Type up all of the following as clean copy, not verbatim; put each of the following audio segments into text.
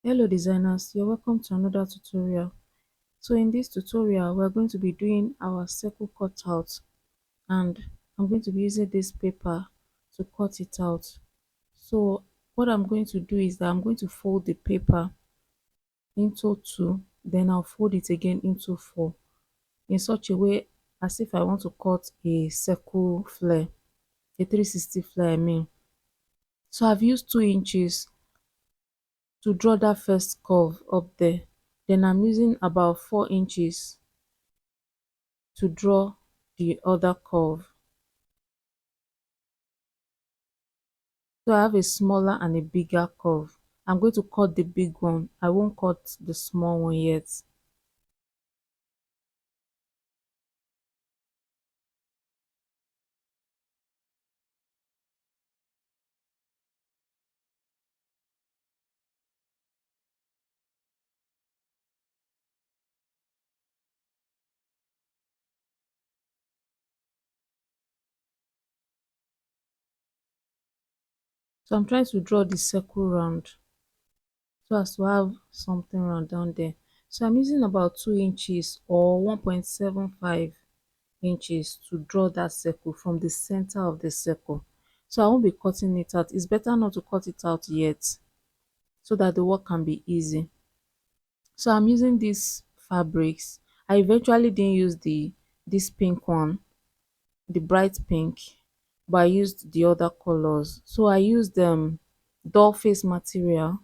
Hello designers, you're welcome to another tutorial. So in this tutorial, we're going to be doing our circle cutout, and I'm going to be using this paper to cut it out. So what I'm going to do is that I'm going to fold the paper into two, then I'll fold it again into four in such a way as if I want to cut a circle flare, a 360 flare I mean. So I've used 2 inches to draw that first curve up there. Then I'm using about 4 inches to draw the other curve. So I have a smaller and a bigger curve. I'm going to cut the big one. I won't cut the small one yet. So I'm trying to draw the circle round so as to have something round down there. So I'm using about 2 inches or 1.75 inches to draw that circle from the center of the circle. So I won't be cutting it out. It's better not to cut it out yet so that the work can be easy. So I'm using these fabrics. I eventually didn't use this pink one, the bright pink, but I used the other colors. So I used doll face material.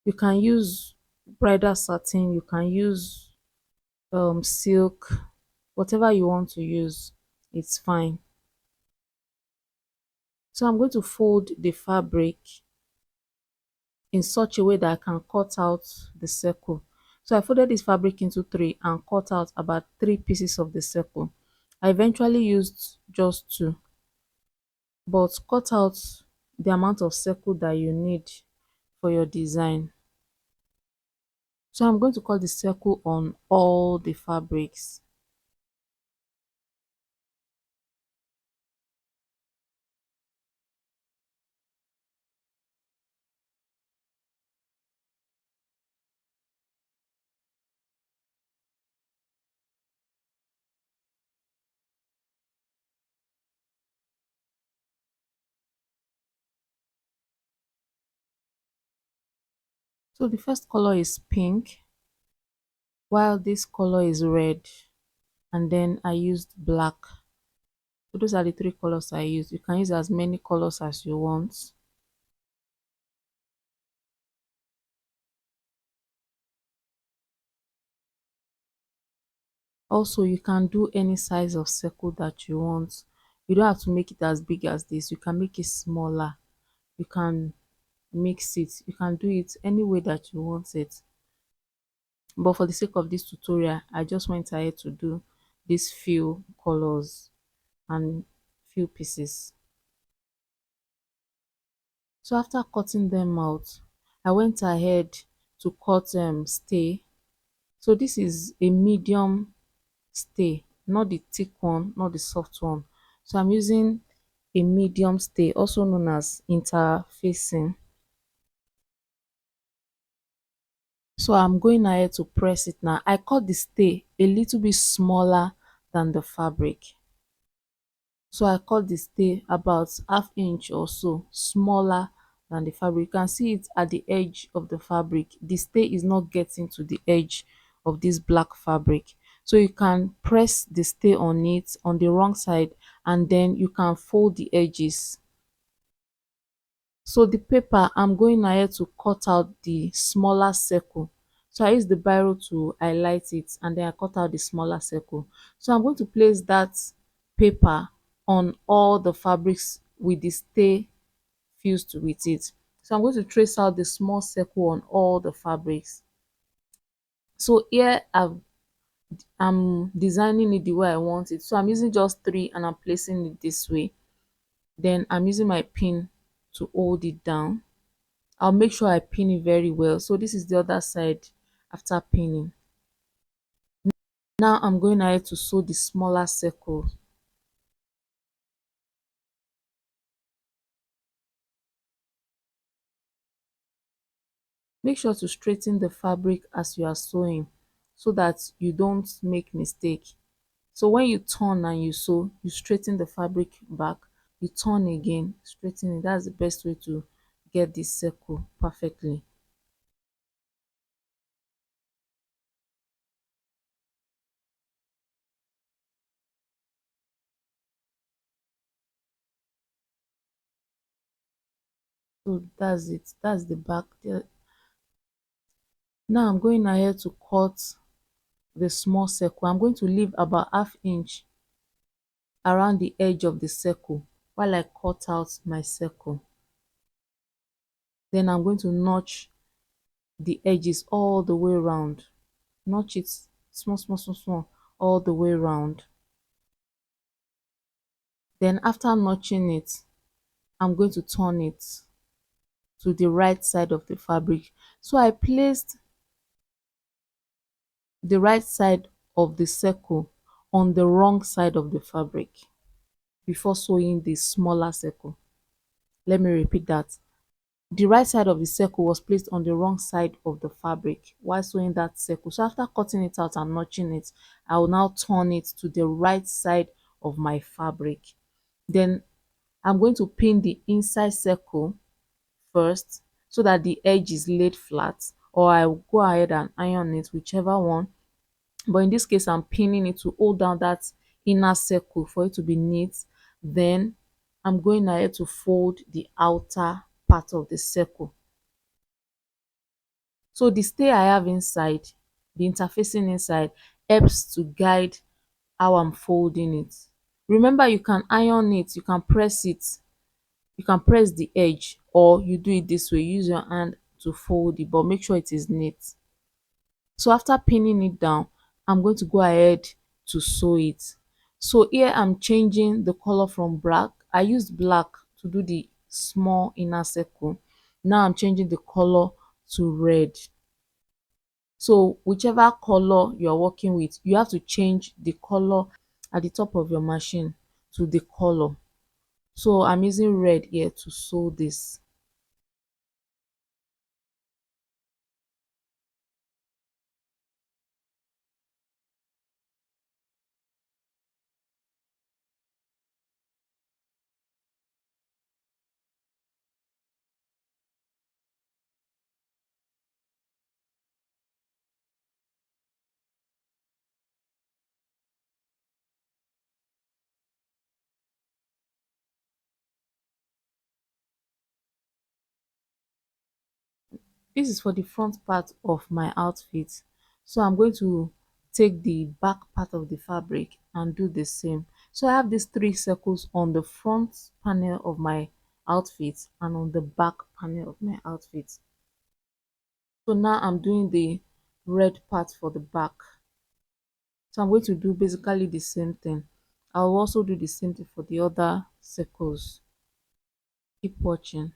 You can use bridal satin, you can use silk, whatever you want to use, it's fine. So I'm going to fold the fabric in such a way that I can cut out the circle. So I folded this fabric into three and cut out about 3 pieces of the circle. I eventually used just two, but cut out the amount of circle that you need for your design. So I'm going to cut the circle on all the fabrics. So the first color is pink, while this color is red, and then I used black. So those are the three colors I used. You can use as many colors as you want. Also, you can do any size of circle that you want. You don't have to make it as big as this. You can make it smaller. You can mix it. You can do it any way that you want it. But for the sake of this tutorial, I just went ahead to do these few colors and few pieces. So after cutting them out, I went ahead to cut stay. So this is a medium stay, not the thick one, not the soft one. So I'm using a medium stay, also known as interfacing. So I'm going ahead to press it now. I cut the stay a little bit smaller than the fabric. So I cut the stay about ½ inch or so smaller than the fabric. You can see it at the edge of the fabric. The stay is not getting to the edge of this black fabric. So you can press the stay on it on the wrong side, and then you can fold the edges. So the paper, I'm going ahead to cut out the smaller circle. So I use the biro to highlight it, and then I cut out the smaller circle. So I'm going to place that paper on all the fabrics with the stay fused with it. So I'm going to trace out the small circle on all the fabrics. So here I'm designing it the way I want it. So I'm using just three and I'm placing it this way. Then I'm using my pin to hold it down. I'll make sure I pin it very well. So this is the other side after pinning. Now I'm going ahead to sew the smaller circle. Make sure to straighten the fabric as you are sewing so that you don't make mistake. So when you turn and you sew, you straighten the fabric back, you turn again, straighten it. That's the best way to get this circle perfectly. So that's it. That's the back. Now I'm going ahead to cut the small circle. I'm going to leave about half inch around the edge of the circle while I cut out my circle. Then I'm going to notch the edges all the way around. Notch it small, small, small, small all the way around. Then after notching it, I'm going to turn it to the right side of the fabric. So I placed the right side of the circle on the wrong side of the fabric before sewing the smaller circle. Let me repeat that. The right side of the circle was placed on the wrong side of the fabric while sewing that circle. So after cutting it out and notching it, I will now turn it to the right side of my fabric. Then I'm going to pin the inside circle first so that the edge is laid flat, or I will go ahead and iron it, whichever one. But in this case, I'm pinning it to hold down that inner circle for it to be neat. Then I'm going ahead to fold the outer part of the circle. So the stay I have inside, the interfacing inside, helps to guide how I'm folding it. Remember, you can iron it, you can press it, you can press the edge, or you do it this way, use your hand to fold it, but make sure it is neat. So after pinning it down, I'm going to go ahead to sew it. So here I'm changing the color from black. I used black to do the small inner circle. Now I'm changing the color to red. So whichever color you're working with, you have to change the color at the top of your machine to the color. So I'm using red here to sew this. This is for the front part of my outfit. So I'm going to take the back part of the fabric and do the same. So I have these three circles on the front panel of my outfit and on the back panel of my outfit. So now I'm doing the red part for the back. So I'm going to do basically the same thing. I'll also do the same thing for the other circles. Keep watching.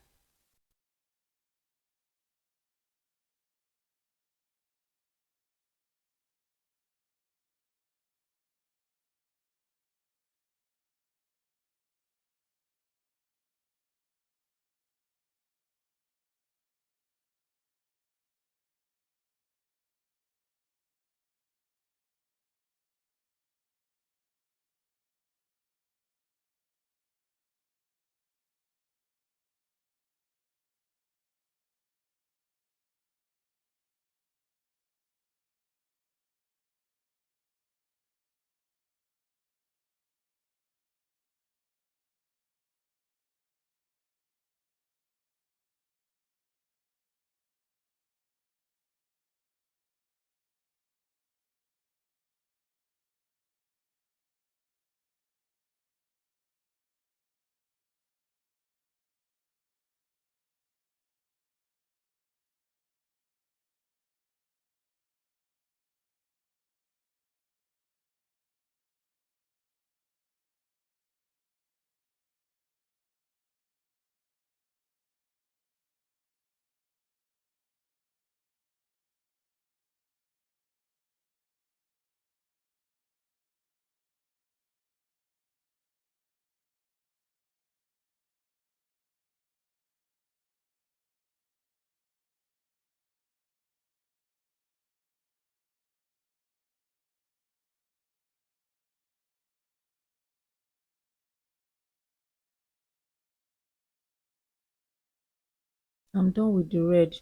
I'm done with the red.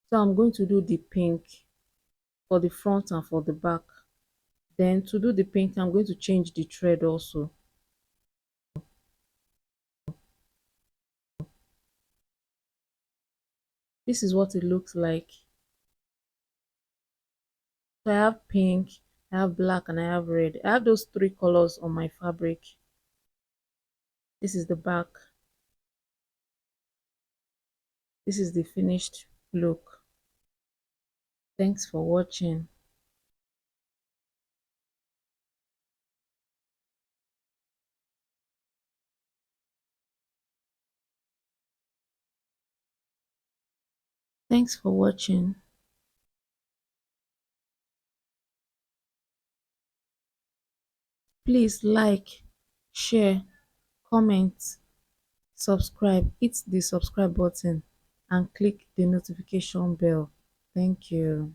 So I'm going to do the pink for the front and for the back. Then to do the pink, I'm going to change the thread also. This is what it looks like. So I have pink, I have black, and I have red. I have those three colors on my fabric. This is the back. This is the finished look. Thanks for watching. Thanks for watching. Please like, share, comment, subscribe. Hit the subscribe button and click the notification bell. Thank you.